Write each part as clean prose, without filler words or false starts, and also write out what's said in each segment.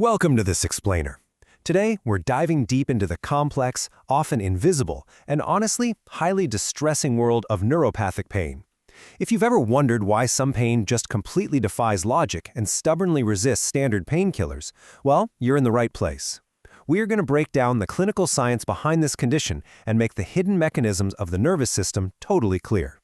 Welcome to This Explainer. Today, we're diving deep into the complex, often invisible, and honestly, highly distressing world of neuropathic pain. If you've ever wondered why some pain just completely defies logic and stubbornly resists standard painkillers, well, you're in the right place. We're going to break down the clinical science behind this condition and make the hidden mechanisms of the nervous system totally clear.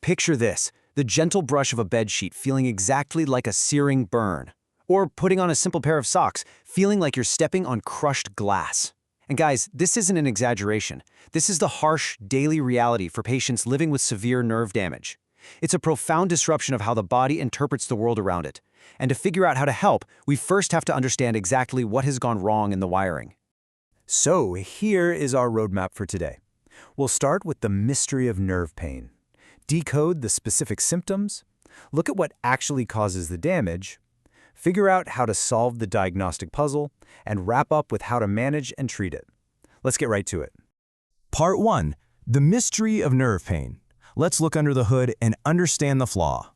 Picture this, the gentle brush of a bedsheet feeling exactly like a searing burn. Or putting on a simple pair of socks, feeling like you're stepping on crushed glass. And guys, this isn't an exaggeration. This is the harsh, daily reality for patients living with severe nerve damage. It's a profound disruption of how the body interprets the world around it. And to figure out how to help, we first have to understand exactly what has gone wrong in the wiring. So here is our roadmap for today. We'll start with the mystery of nerve pain, decode the specific symptoms, look at what actually causes the damage, figure out how to solve the diagnostic puzzle, and wrap up with how to manage and treat it. Let's get right to it. Part 1. The mystery of nerve pain. Let's look under the hood and understand the flaw.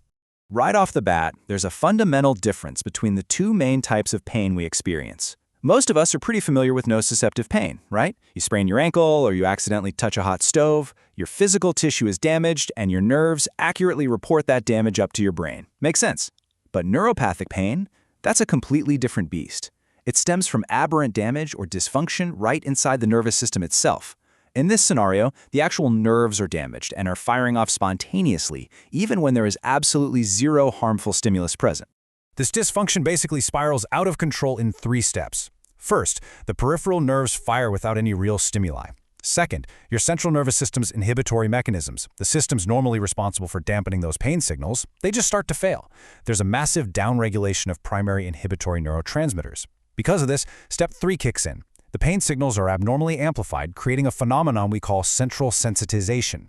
Right off the bat, there's a fundamental difference between the two main types of pain we experience. Most of us are pretty familiar with nociceptive pain, right? You sprain your ankle or you accidentally touch a hot stove, your physical tissue is damaged, and your nerves accurately report that damage up to your brain. Makes sense. But neuropathic pain, that's a completely different beast. It stems from aberrant damage or dysfunction right inside the nervous system itself. In this scenario, the actual nerves are damaged and are firing off spontaneously, even when there is absolutely zero harmful stimulus present. This dysfunction basically spirals out of control in 3 steps. First, the peripheral nerves fire without any real stimuli. Second, your central nervous system's inhibitory mechanisms, the systems normally responsible for dampening those pain signals, they just start to fail. There's a massive downregulation of primary inhibitory neurotransmitters. Because of this, step 3 kicks in. The pain signals are abnormally amplified, creating a phenomenon we call central sensitization.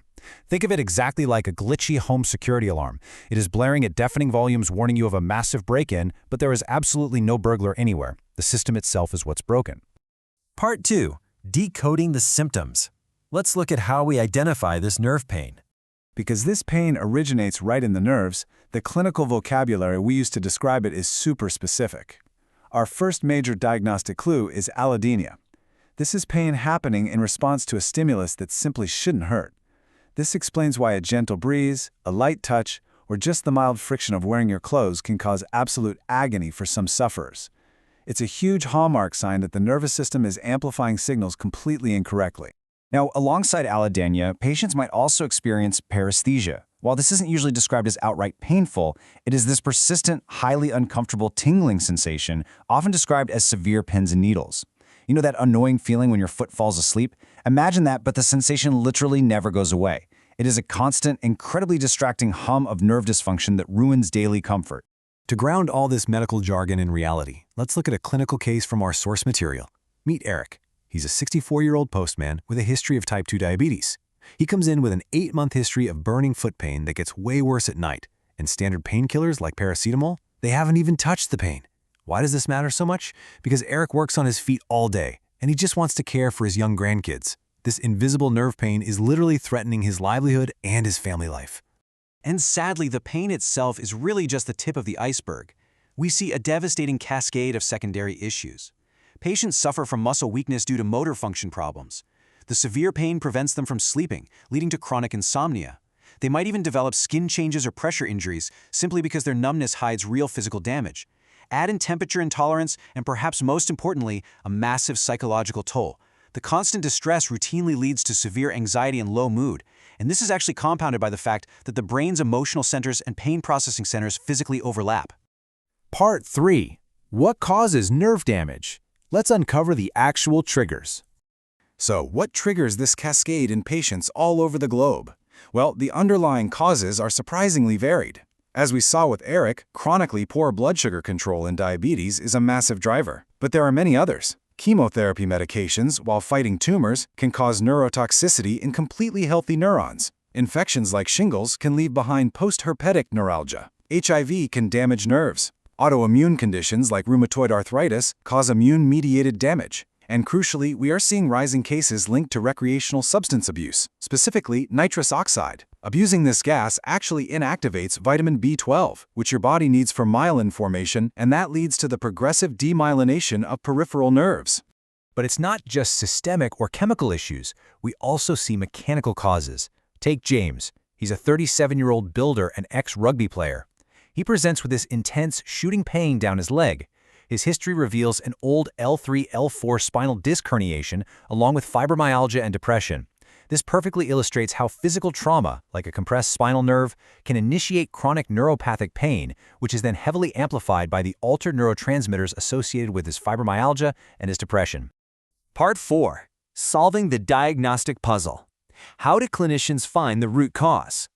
Think of it exactly like a glitchy home security alarm. It is blaring at deafening volumes warning you of a massive break-in, but there is absolutely no burglar anywhere. The system itself is what's broken. Part 2. Decoding the symptoms. Let's look at how we identify this nerve pain. Because this pain originates right in the nerves, the clinical vocabulary we use to describe it is super specific. Our first major diagnostic clue is allodynia. This is pain happening in response to a stimulus that simply shouldn't hurt. This explains why a gentle breeze, a light touch, or just the mild friction of wearing your clothes can cause absolute agony for some sufferers. It's a huge hallmark sign that the nervous system is amplifying signals completely incorrectly. Now, alongside allodynia, patients might also experience paresthesia. While this isn't usually described as outright painful, it is this persistent, highly uncomfortable tingling sensation, often described as severe pins and needles. You know that annoying feeling when your foot falls asleep? Imagine that, but the sensation literally never goes away. It is a constant, incredibly distracting hum of nerve dysfunction that ruins daily comfort. To ground all this medical jargon in reality, let's look at a clinical case from our source material. Meet Eric. He's a 64-year-old postman with a history of type 2 diabetes. He comes in with an 8-month history of burning foot pain that gets way worse at night, and standard painkillers like paracetamol, they haven't even touched the pain. Why does this matter so much? Because Eric works on his feet all day, and he just wants to care for his young grandkids. This invisible nerve pain is literally threatening his livelihood and his family life. And sadly, the pain itself is really just the tip of the iceberg. We see a devastating cascade of secondary issues. Patients suffer from muscle weakness due to motor function problems. The severe pain prevents them from sleeping, leading to chronic insomnia. They might even develop skin changes or pressure injuries simply because their numbness hides real physical damage. Add in temperature intolerance and perhaps most importantly, a massive psychological toll. The constant distress routinely leads to severe anxiety and low mood. And this is actually compounded by the fact that the brain's emotional centers and pain processing centers physically overlap. Part 3. What causes nerve damage? Let's uncover the actual triggers. So, what triggers this cascade in patients all over the globe? Well, the underlying causes are surprisingly varied. As we saw with Eric, chronically poor blood sugar control in diabetes is a massive driver. But there are many others. Chemotherapy medications, while fighting tumors, can cause neurotoxicity in completely healthy neurons. Infections like shingles can leave behind post-herpetic neuralgia. HIV can damage nerves. Autoimmune conditions like rheumatoid arthritis cause immune-mediated damage. And crucially, we are seeing rising cases linked to recreational substance abuse, specifically nitrous oxide. Abusing this gas actually inactivates vitamin B12, which your body needs for myelin formation, and that leads to the progressive demyelination of peripheral nerves. But it's not just systemic or chemical issues. We also see mechanical causes. Take James. He's a 37-year-old builder and ex-rugby player. He presents with this intense shooting pain down his leg. His history reveals an old L3-L4 spinal disc herniation along with fibromyalgia and depression. This perfectly illustrates how physical trauma, like a compressed spinal nerve, can initiate chronic neuropathic pain, which is then heavily amplified by the altered neurotransmitters associated with his fibromyalgia and his depression. Part 4. Solving the diagnostic puzzle. How do clinicians find the root cause?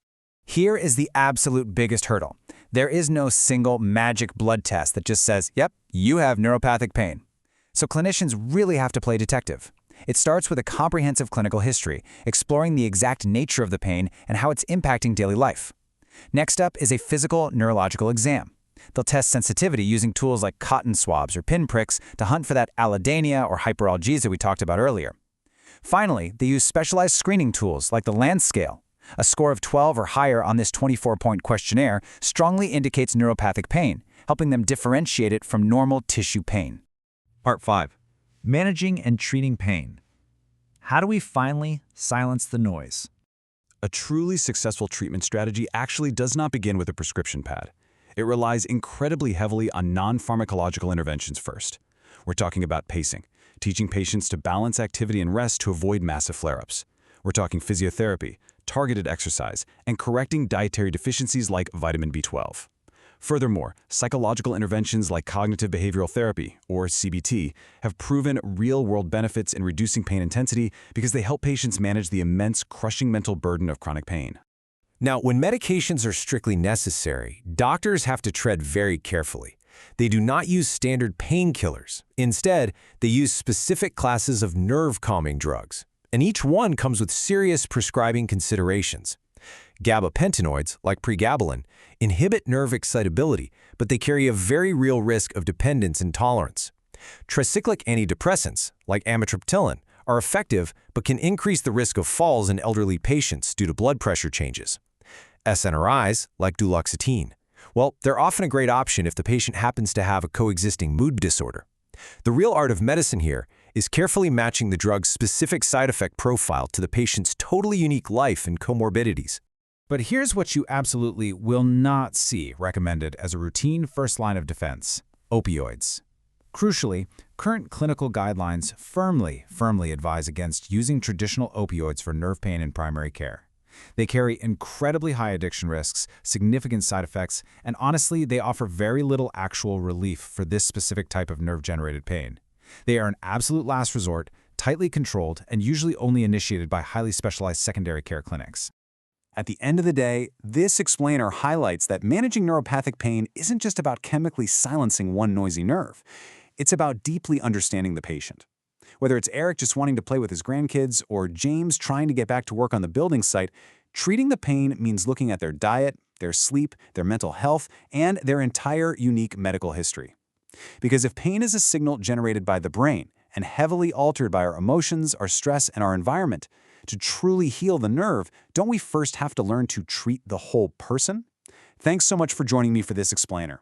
Here is the absolute biggest hurdle. There is no single magic blood test that just says, yep, you have neuropathic pain. So clinicians really have to play detective. It starts with a comprehensive clinical history, exploring the exact nature of the pain and how it's impacting daily life. Next up is a physical neurological exam. They'll test sensitivity using tools like cotton swabs or pinpricks to hunt for that allodynia or hyperalgesia we talked about earlier. Finally, they use specialized screening tools like the Lanz scale. A score of 12 or higher on this 24-point questionnaire strongly indicates neuropathic pain, helping them differentiate it from normal tissue pain. Part 5. Managing and treating pain. How do we finally silence the noise? A truly successful treatment strategy actually does not begin with a prescription pad. It relies incredibly heavily on non-pharmacological interventions first. We're talking about pacing, teaching patients to balance activity and rest to avoid massive flare-ups. We're talking physiotherapy, targeted exercise, and correcting dietary deficiencies like vitamin B12. Furthermore, psychological interventions like cognitive behavioral therapy, or CBT, have proven real-world benefits in reducing pain intensity because they help patients manage the immense, crushing mental burden of chronic pain. Now, when medications are strictly necessary, doctors have to tread very carefully. They do not use standard painkillers. Instead, they use specific classes of nerve-calming drugs, and each one comes with serious prescribing considerations. Gabapentinoids, like pregabalin, inhibit nerve excitability, but they carry a very real risk of dependence and tolerance. Tricyclic antidepressants, like amitriptyline, are effective but can increase the risk of falls in elderly patients due to blood pressure changes. SNRIs, like duloxetine, well, they're often a great option if the patient happens to have a coexisting mood disorder. The real art of medicine here is carefully matching the drug's specific side effect profile to the patient's totally unique life and comorbidities. But here's what you absolutely will not see recommended as a routine first line of defense: opioids. Crucially, current clinical guidelines firmly advise against using traditional opioids for nerve pain in primary care. They carry incredibly high addiction risks, significant side effects, and honestly, they offer very little actual relief for this specific type of nerve-generated pain. They are an absolute last resort, tightly controlled, and usually only initiated by highly specialized secondary care clinics. At the end of the day, this explainer highlights that managing neuropathic pain isn't just about chemically silencing one noisy nerve. It's about deeply understanding the patient. Whether it's Eric just wanting to play with his grandkids or James trying to get back to work on the building site, treating the pain means looking at their diet, their sleep, their mental health, and their entire unique medical history. Because if pain is a signal generated by the brain and heavily altered by our emotions, our stress, and our environment, to truly heal the nerve, don't we first have to learn to treat the whole person? Thanks so much for joining me for this explainer.